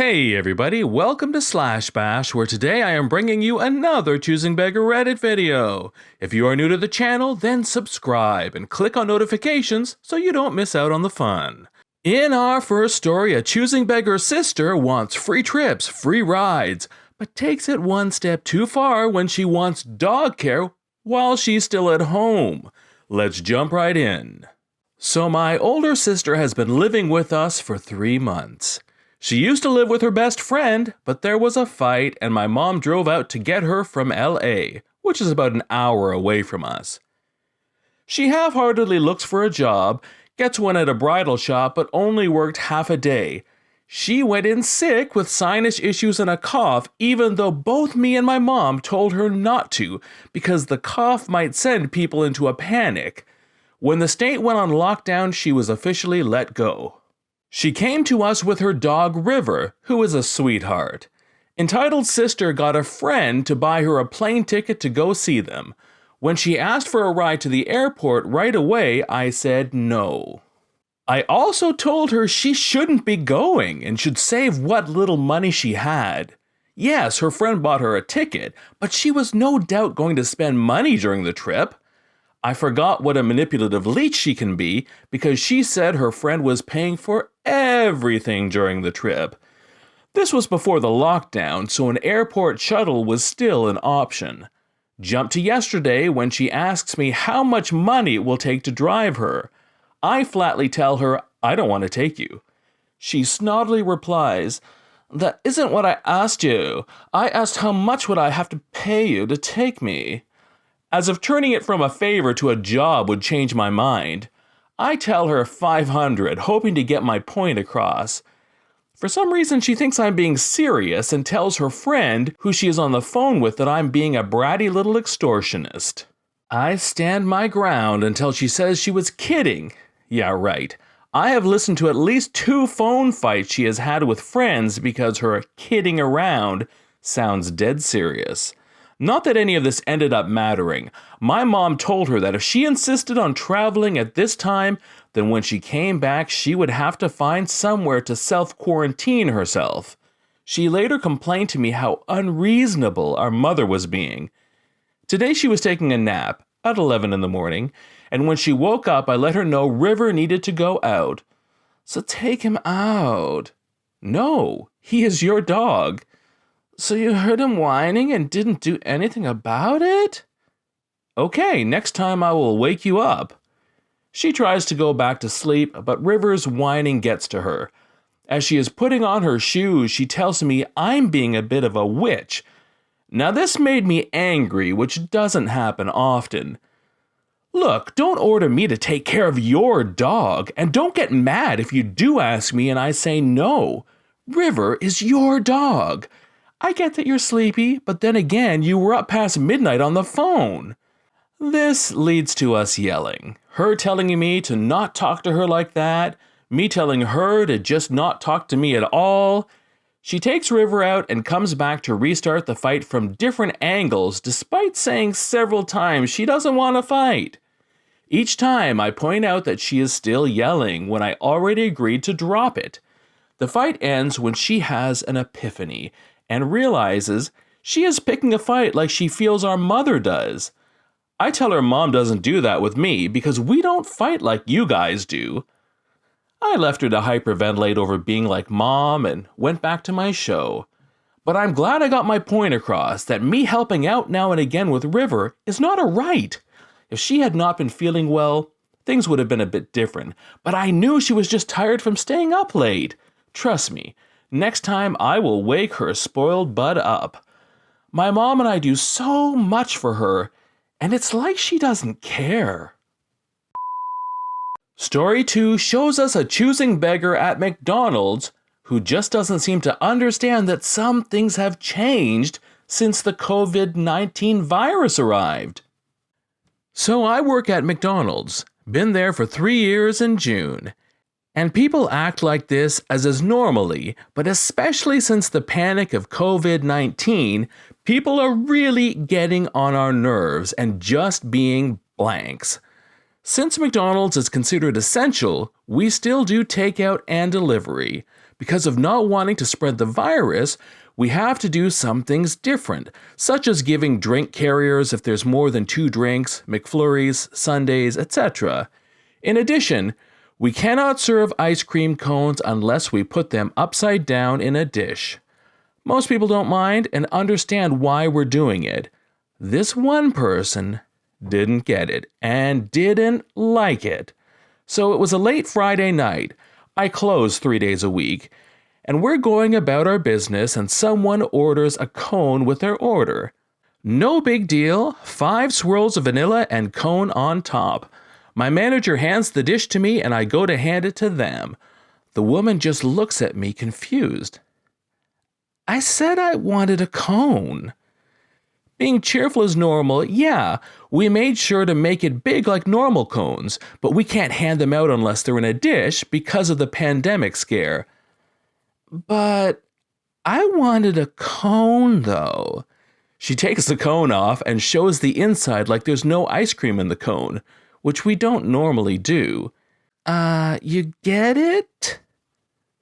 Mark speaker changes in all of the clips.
Speaker 1: Hey everybody, welcome to Slash Bash, where today I am bringing you another Choosing Beggar Reddit video. If you are new to the channel, then subscribe and click on notifications so you don't miss out on the fun. In our first story, a Choosing Beggar sister wants free trips, free rides, but takes it one step too far when she wants dog care while she's still at home. Let's jump right in. So my older sister has been living with us for 3 months. She used to live with her best friend, but there was a fight and my mom drove out to get her from LA, which is about an hour away from us. She half-heartedly looks for a job, gets one at a bridal shop, but only worked half a day. She went in sick with sinus issues and a cough, even though both me and my mom told her not to, because the cough might send people into a panic. When the state went on lockdown, she was officially let go. She came to us with her dog River, who is a sweetheart. Entitled sister got a friend to buy her a plane ticket to go see them. When she asked for a ride to the airport right away, I said no. I also told her she shouldn't be going and should save what little money she had. Yes, her friend bought her a ticket, but she was no doubt going to spend money during the trip. I forgot what a manipulative leech she can be because she said her friend was paying for everything during the trip. This was before the lockdown, so an airport shuttle was still an option. Jump to yesterday when she asks me how much money it will take to drive her. I flatly tell her I don't want to take you. She snottily replies, "That isn't what I asked you. I asked how much would I have to pay you to take me." As if turning it from a favor to a job would change my mind. I tell her $500, hoping to get my point across. For some reason, she thinks I'm being serious and tells her friend, who she is on the phone with, that I'm being a bratty little extortionist. I stand my ground until she says she was kidding. Yeah, right. I have listened to at least 2 phone fights she has had with friends because her kidding around sounds dead serious. Not that any of this ended up mattering. My mom told her that if she insisted on traveling at this time, then when she came back, she would have to find somewhere to self-quarantine herself. She later complained to me how unreasonable our mother was being. Today she was taking a nap at 11 in the morning, and when she woke up, I let her know River needed to go out. So take him out. No, he is your dog. So you heard him whining and didn't do anything about it? Okay, next time I will wake you up. She tries to go back to sleep, but River's whining gets to her. As she is putting on her shoes, she tells me I'm being a bit of a witch. Now this made me angry, which doesn't happen often. Look, don't order me to take care of your dog, and don't get mad if you do ask me and I say no. River is your dog. I get that you're sleepy, but then again, you were up past midnight on the phone. This leads to us yelling. Her telling me to not talk to her like that, me telling her to just not talk to me at all. She takes River out and comes back to restart the fight from different angles, despite saying several times she doesn't want to fight. Each time I point out that she is still yelling when I already agreed to drop it. The fight ends when she has an epiphany and realizes she is picking a fight like she feels our mother does. I tell her mom doesn't do that with me because we don't fight like you guys do. I left her to hyperventilate over being like mom and went back to my show. But I'm glad I got my point across that me helping out now and again with River is not a right. If she had not been feeling well, things would have been a bit different. But I knew she was just tired from staying up late. Trust me. Next time, I will wake her spoiled bud up. My mom and I do so much for her, and it's like she doesn't care. Story 2 shows us a choosing beggar at McDonald's who just doesn't seem to understand that some things have changed since the COVID-19 virus arrived. So I work at McDonald's, been there for 3 years in June. And people act like this as is normally, but especially since the panic of COVID-19, people are really getting on our nerves and just being blanks. Since McDonald's is considered essential, we still do takeout and delivery. Because of not wanting to spread the virus, we have to do some things different, such as giving drink carriers if there's more than 2 drinks, McFlurries, sundaes, etc. In addition, we cannot serve ice cream cones unless we put them upside down in a dish. Most people don't mind and understand why we're doing it. This one person didn't get it and didn't like it. So it was a late Friday night. I close 3 days a week. And we're going about our business and someone orders a cone with their order. No big deal, 5 swirls of vanilla and cone on top. My manager hands the dish to me and I go to hand it to them. The woman just looks at me confused. I said I wanted a cone. Being cheerful as normal, yeah, we made sure to make it big like normal cones, but we can't hand them out unless they're in a dish because of the pandemic scare. But I wanted a cone, though. She takes the cone off and shows the inside like there's no ice cream in the cone, which we don't normally do. You get it?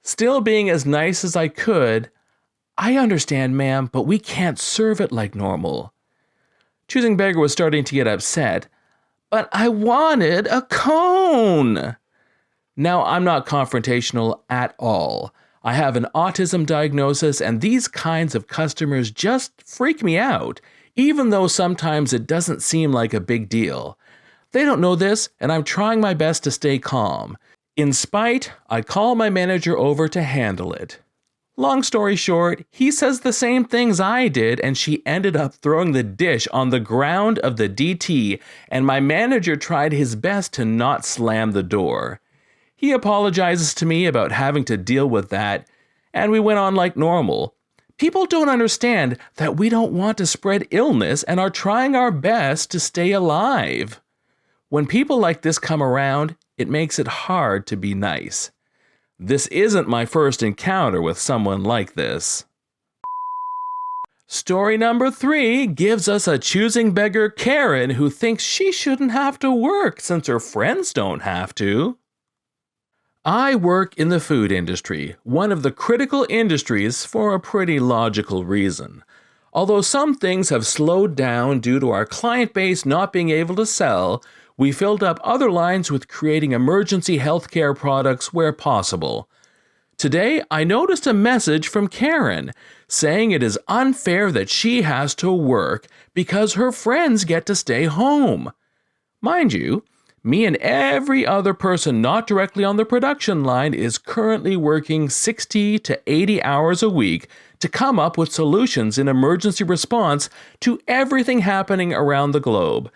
Speaker 1: Still being as nice as I could, I understand, ma'am, but we can't serve it like normal. Choosing Beggar was starting to get upset. But I wanted a cone! Now, I'm not confrontational at all. I have an autism diagnosis, and these kinds of customers just freak me out, even though sometimes it doesn't seem like a big deal. They don't know this, and I'm trying my best to stay calm. In spite, I call my manager over to handle it. Long story short, he says the same things I did, and she ended up throwing the dish on the ground of the DT, and my manager tried his best to not slam the door. He apologizes to me about having to deal with that, and we went on like normal. People don't understand that we don't want to spread illness and are trying our best to stay alive. When people like this come around, it makes it hard to be nice. This isn't my first encounter with someone like this. Story number 3 gives us a choosing beggar Karen who thinks she shouldn't have to work since her friends don't have to. I work in the food industry, one of the critical industries for a pretty logical reason. Although some things have slowed down due to our client base not being able to sell, we filled up other lines with creating emergency healthcare products where possible. Today, I noticed a message from Karen saying it is unfair that she has to work because her friends get to stay home. Mind you, me and every other person not directly on the production line is currently working 60 to 80 hours a week to come up with solutions in emergency response to everything happening around the globe.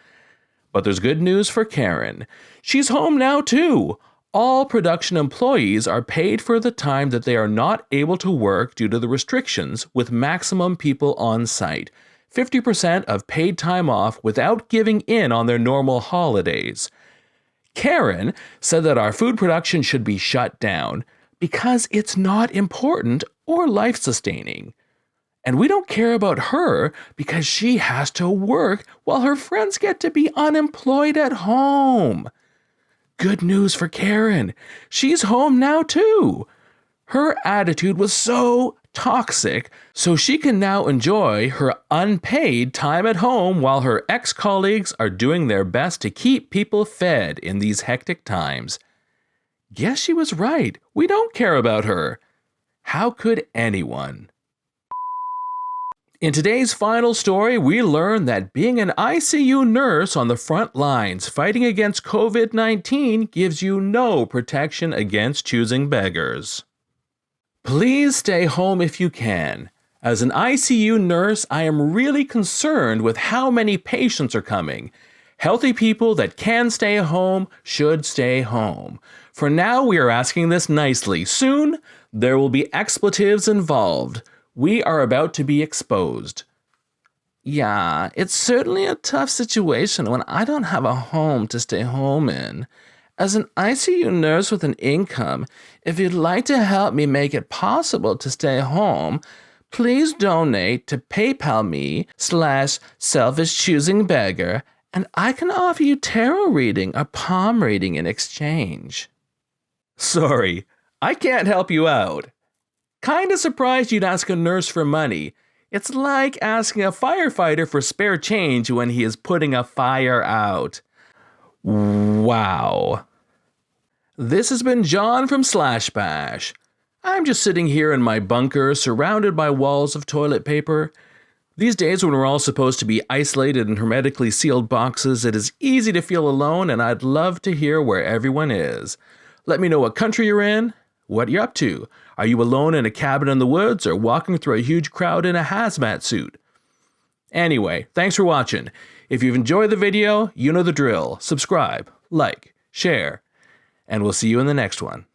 Speaker 1: But there's good news for Karen. She's home now too. All production employees are paid for the time that they are not able to work due to the restrictions with maximum people on site. 50% of paid time off without giving in on their normal holidays. Karen said that our food production should be shut down because it's not important or life-sustaining. And we don't care about her because she has to work while her friends get to be unemployed at home. Good news for Karen. She's home now too. Her attitude was so toxic, so she can now enjoy her unpaid time at home while her ex-colleagues are doing their best to keep people fed in these hectic times. Guess she was right. We don't care about her. How could anyone? In today's final story, we learn that being an ICU nurse on the front lines fighting against COVID-19 gives you no protection against choosing beggars. Please stay home if you can. As an ICU nurse, I am really concerned with how many patients are coming. Healthy people that can stay home should stay home. For now, we are asking this nicely. Soon, there will be expletives involved. We are about to be exposed. Yeah, it's certainly a tough situation when I don't have a home to stay home in. As an ICU nurse with an income, if you'd like to help me make it possible to stay home, please donate to PayPal me/selfish choosing beggar, and I can offer you tarot reading or palm reading in exchange. Sorry, I can't help you out. Kinda surprised you'd ask a nurse for money. It's like asking a firefighter for spare change when he is putting a fire out. Wow. This has been John from Slash Bash. I'm just sitting here in my bunker surrounded by walls of toilet paper. These days when we're all supposed to be isolated in hermetically sealed boxes, it is easy to feel alone, and I'd love to hear where everyone is. Let me know what country you're in, what you're up to. Are you alone in a cabin in the woods or walking through a huge crowd in a hazmat suit? Anyway, thanks for watching. If you've enjoyed the video, you know the drill. Subscribe, like, share, and we'll see you in the next one.